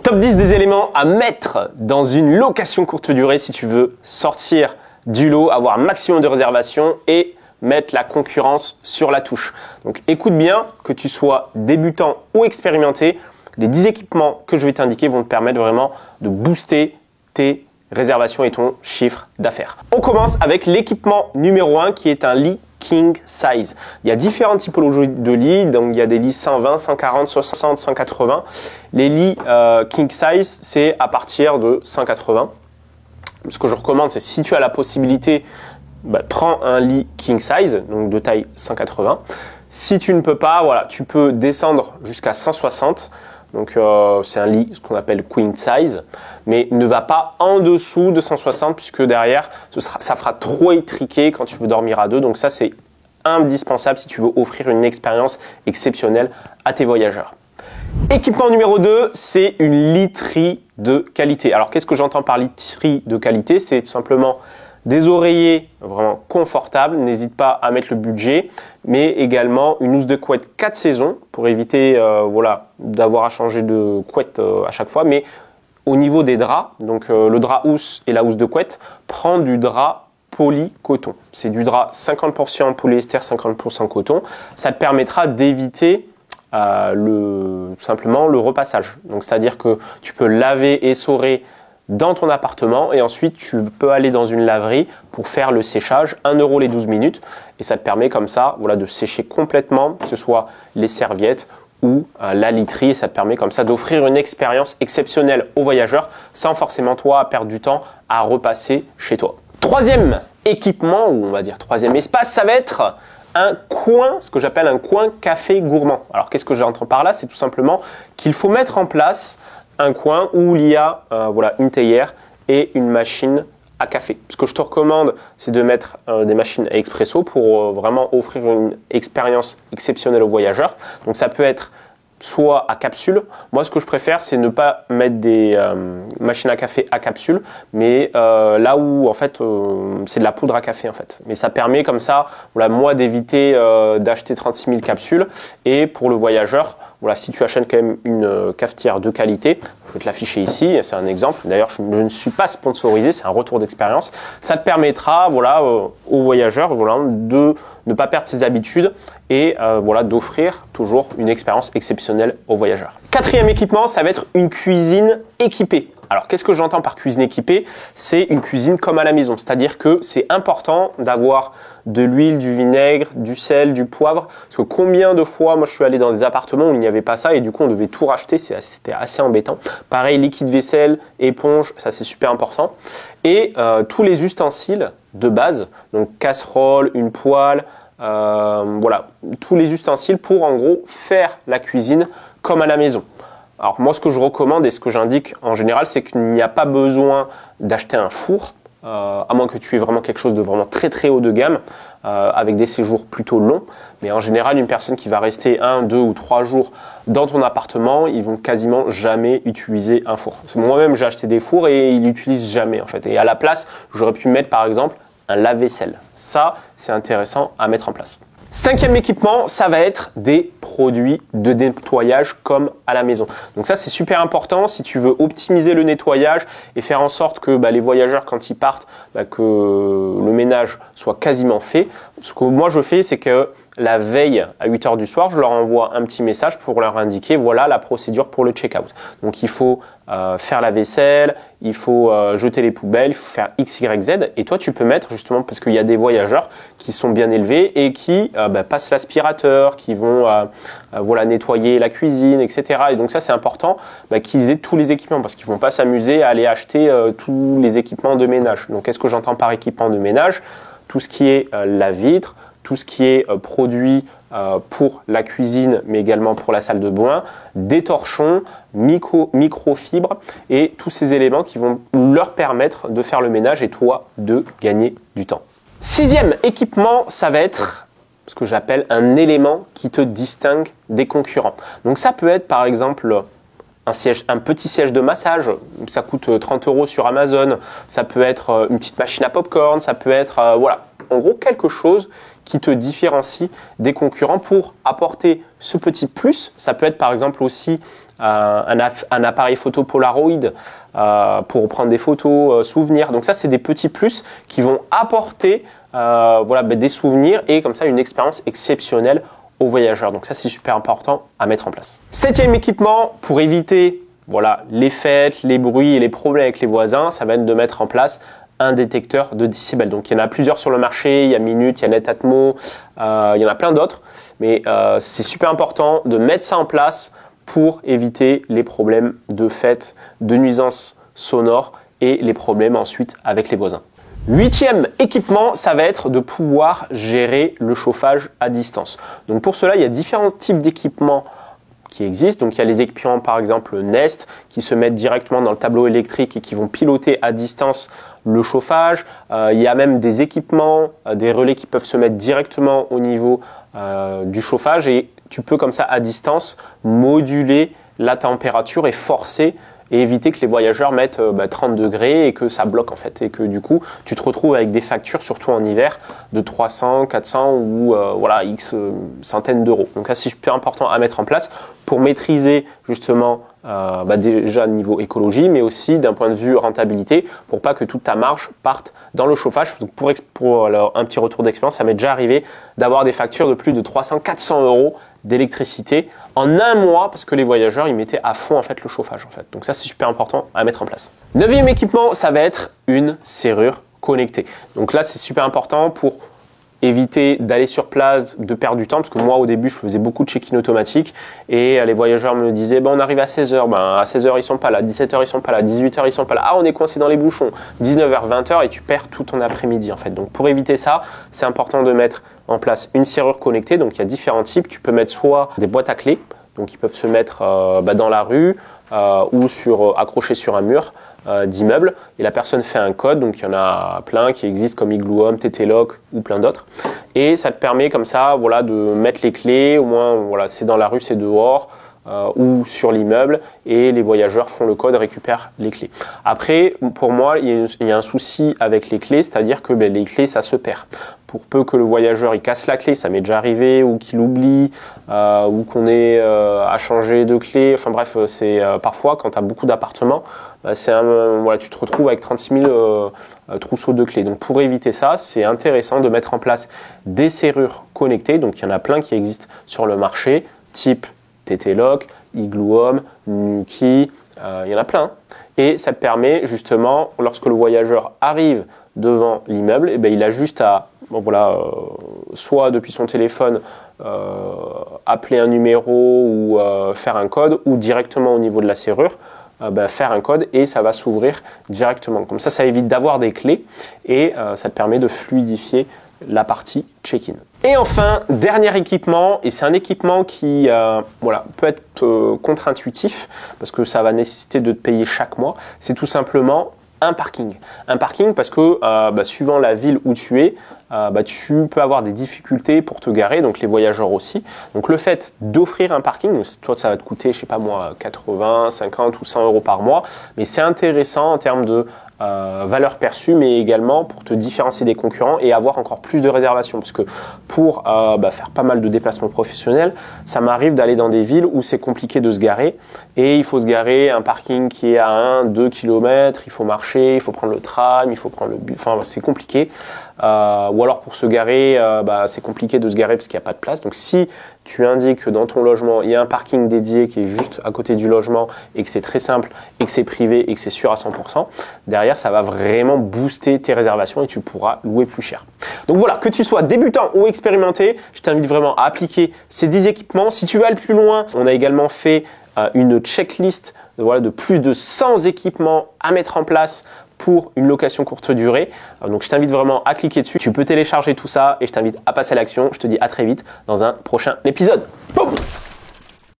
Top 10 des éléments à mettre dans une location courte durée si tu veux sortir du lot, avoir un maximum de réservations et mettre la concurrence sur la touche. Donc écoute bien, que tu sois débutant ou expérimenté, les 10 équipements que je vais t'indiquer vont te permettre vraiment de booster tes réservations et ton chiffre d'affaires. On commence avec l'équipement numéro 1 qui est un lit king size. Il y a différentes typologies de lits, donc il y a des lits 120, 140, 60, 180. Les lits king size, c'est à partir de 180. Ce que je recommande, c'est si tu as la possibilité, prends un lit king size, donc de taille 180. Si tu ne peux pas, voilà, tu peux descendre jusqu'à 160. Donc c'est un lit, ce qu'on appelle queen size, mais ne va pas en dessous de 160 puisque derrière, ça fera trop étriqué quand tu veux dormir à deux. Donc ça, c'est indispensable si tu veux offrir une expérience exceptionnelle à tes voyageurs. Équipement numéro 2, c'est une literie de qualité. Alors qu'est-ce que j'entends par literie de qualité? C'est tout simplement des oreillers vraiment confortables, n'hésite pas à mettre le budget, mais également une housse de couette 4 saisons pour éviter d'avoir à changer de couette à chaque fois. Mais au niveau des draps, donc le drap housse et la housse de couette, prends du drap polycoton. C'est du drap 50% polyester, 50% coton. Ça te permettra d'éviter tout simplement le repassage. Donc c'est-à-dire que tu peux laver et essorer dans ton appartement et ensuite tu peux aller dans une laverie pour faire le séchage, 1 € les 12 minutes et ça te permet comme ça de sécher complètement, que ce soit les serviettes ou la literie et ça te permet comme ça d'offrir une expérience exceptionnelle aux voyageurs sans forcément toi perdre du temps à repasser chez toi. Troisième équipement ou on va dire troisième espace, ça va être un coin, ce que j'appelle un coin café gourmand. Alors qu'est-ce que j'entends par là? C'est tout simplement qu'il faut mettre en place un coin où il y a une théière et une machine à café. Ce que je te recommande, c'est de mettre des machines à expresso pour vraiment offrir une expérience exceptionnelle aux voyageurs. Donc ça peut être soit à capsule. Moi, ce que je préfère, c'est ne pas mettre des machines à café à capsule, mais là où en fait c'est de la poudre à café en fait. Mais ça permet comme ça, moi d'éviter d'acheter 36 000 capsules et pour le voyageur, si tu achètes quand même une cafetière de qualité, je vais te l'afficher ici, c'est un exemple. D'ailleurs, je ne suis pas sponsorisé, c'est un retour d'expérience. Ça te permettra, aux voyageurs, de ne pas perdre ses habitudes et d'offrir toujours une expérience exceptionnelle aux voyageurs. Quatrième équipement, ça va être une cuisine équipée. Alors, qu'est-ce que j'entends par cuisine équipée? C'est une cuisine comme à la maison, c'est-à-dire que c'est important d'avoir de l'huile, du vinaigre, du sel, du poivre, parce que combien de fois, moi je suis allé dans des appartements où il n'y avait pas ça et du coup on devait tout racheter, c'était assez embêtant. Pareil, liquide vaisselle, éponge, ça c'est super important. Et tous les ustensiles de base, donc casserole, une poêle, tous les ustensiles pour en gros faire la cuisine comme à la maison. Alors moi ce que je recommande et ce que j'indique en général c'est qu'il n'y a pas besoin d'acheter un four à moins que tu aies vraiment quelque chose de vraiment très très haut de gamme avec des séjours plutôt longs, mais en général une personne qui va rester 1, 2 ou 3 jours dans ton appartement, ils vont quasiment jamais utiliser un four. Moi-même j'ai acheté des fours et ils l'utilisent jamais en fait, et à la place j'aurais pu mettre par exemple un lave-vaisselle. Ça c'est intéressant à mettre en place. Cinquième équipement, ça va être des produits de nettoyage comme à la maison. Donc ça, c'est super important si tu veux optimiser le nettoyage et faire en sorte que les voyageurs, quand ils partent, que le ménage soit quasiment fait. Ce que moi, je fais, c'est que la veille à 8 h du soir, je leur envoie un petit message pour leur indiquer voilà la procédure pour le check-out. Donc il faut faire la vaisselle, il faut jeter les poubelles, il faut faire X, Y, Z. Et toi, tu peux mettre justement, parce qu'il y a des voyageurs qui sont bien élevés et qui passent l'aspirateur, qui vont nettoyer la cuisine, etc. Et donc ça, c'est important qu'ils aient tous les équipements parce qu'ils vont pas s'amuser à aller acheter tous les équipements de ménage. Donc qu'est-ce que j'entends par équipement de ménage? Tout ce qui est la vitre, tout ce qui est produit pour la cuisine, mais également pour la salle de bain, des torchons, microfibres et tous ces éléments qui vont leur permettre de faire le ménage et toi de gagner du temps. Sixième équipement, ça va être ce que j'appelle un élément qui te distingue des concurrents. Donc ça peut être par exemple un petit siège de massage, ça coûte 30 € sur Amazon, ça peut être une petite machine à popcorn, ça peut être en gros quelque chose qui te différencie des concurrents pour apporter ce petit plus. Ça peut être par exemple aussi un appareil photo Polaroid pour prendre des photos, souvenirs. Donc ça, c'est des petits plus qui vont apporter des souvenirs et comme ça une expérience exceptionnelle aux voyageurs. Donc ça, c'est super important à mettre en place. 7e équipement pour éviter les fêtes, les bruits et les problèmes avec les voisins, ça va être de mettre en place un détecteur de décibels. Donc il y en a plusieurs sur le marché, il y a Minute, il y a Netatmo, il y en a plein d'autres. Mais c'est super important de mettre ça en place pour éviter les problèmes de fêtes, de nuisances sonores et les problèmes ensuite avec les voisins. 8e équipement, ça va être de pouvoir gérer le chauffage à distance. Donc pour cela, il y a différents types d'équipements qui existent. Donc il y a les équipements par exemple Nest qui se mettent directement dans le tableau électrique et qui vont piloter à distance le chauffage. Il y a même des équipements, des relais qui peuvent se mettre directement au niveau du chauffage et tu peux comme ça à distance moduler la température et forcer et éviter que les voyageurs mettent 30 degrés et que ça bloque en fait et que du coup tu te retrouves avec des factures surtout en hiver de 300, 400 ou X centaines d'euros. Donc ça c'est super important à mettre en place pour maîtriser justement déjà niveau écologie mais aussi d'un point de vue rentabilité pour pas que toute ta marge parte dans le chauffage. Donc pour un petit retour d'expérience, ça m'est déjà arrivé d'avoir des factures de plus de 300, 400 euros d'électricité en un mois parce que les voyageurs ils mettaient à fond en fait le chauffage en fait. Donc ça c'est super important à mettre en place. 9e équipement, ça va être une serrure connectée. Donc là c'est super important pour éviter d'aller sur place, de perdre du temps parce que moi au début je faisais beaucoup de check-in automatique et les voyageurs me disaient on arrive à 16h, à 16h ils sont pas là, 17h ils sont pas là, 18h ils sont pas là, on est coincé dans les bouchons, 19h, 20h et tu perds tout ton après-midi en fait. Donc pour éviter ça, c'est important de mettre en place une serrure connectée. Donc il y a différents types, tu peux mettre soit des boîtes à clés, donc ils peuvent se mettre dans la rue ou accrochés sur un mur d'immeuble et la personne fait un code, donc il y en a plein qui existent comme Igloo Home, TT Lock ou plein d'autres et ça te permet comme ça de mettre les clés, au moins c'est dans la rue, c'est dehors ou sur l'immeuble et les voyageurs font le code, récupèrent les clés. Après pour moi il y a un souci avec les clés, c'est-à-dire que les clés ça se perd. Pour peu que le voyageur il casse la clé, ça m'est déjà arrivé, ou qu'il oublie, ou qu'on ait à changer de clé. Enfin bref, c'est parfois quand tu as beaucoup d'appartements, tu te retrouves avec 36 000 trousseaux de clés. Donc pour éviter ça, c'est intéressant de mettre en place des serrures connectées. Donc il y en a plein qui existent sur le marché, type TT Lock, Igloo Home, Nuki, il y en a plein. Et ça te permet justement, lorsque le voyageur arrive devant l'immeuble, il a juste à soit depuis son téléphone appeler un numéro ou faire un code ou directement au niveau de la serrure faire un code et ça va s'ouvrir directement. Comme ça évite d'avoir des clés et ça te permet de fluidifier la partie check-in. Et enfin, dernier équipement, et c'est un équipement qui peut être contre-intuitif parce que ça va nécessiter de te payer chaque mois, c'est tout simplement un parking. Un parking parce que suivant la ville où tu es, tu peux avoir des difficultés pour te garer, donc les voyageurs aussi. Donc le fait d'offrir un parking, toi ça va te coûter, 80, 50 ou 100 euros par mois, mais c'est intéressant en termes de valeur perçue, mais également pour te différencier des concurrents et avoir encore plus de réservations. Parce que pour faire pas mal de déplacements professionnels, ça m'arrive d'aller dans des villes où c'est compliqué de se garer et il faut se garer un parking qui est à 1-2 km, il faut marcher, il faut prendre le tram, il faut prendre le bus, c'est compliqué. Ou alors pour se garer, c'est compliqué de se garer parce qu'il n'y a pas de place. Donc si tu indiques que dans ton logement, il y a un parking dédié qui est juste à côté du logement et que c'est très simple et que c'est privé et que c'est sûr à 100%, derrière, ça va vraiment booster tes réservations et tu pourras louer plus cher. Donc voilà, que tu sois débutant ou expérimenté, je t'invite vraiment à appliquer ces 10 équipements. Si tu veux aller plus loin, on a également fait une checklist de plus de 100 équipements à mettre en place pour une location courte durée. Donc je t'invite vraiment à cliquer dessus. Tu peux télécharger tout ça et je t'invite à passer à l'action. Je te dis à très vite dans un prochain épisode. Boum!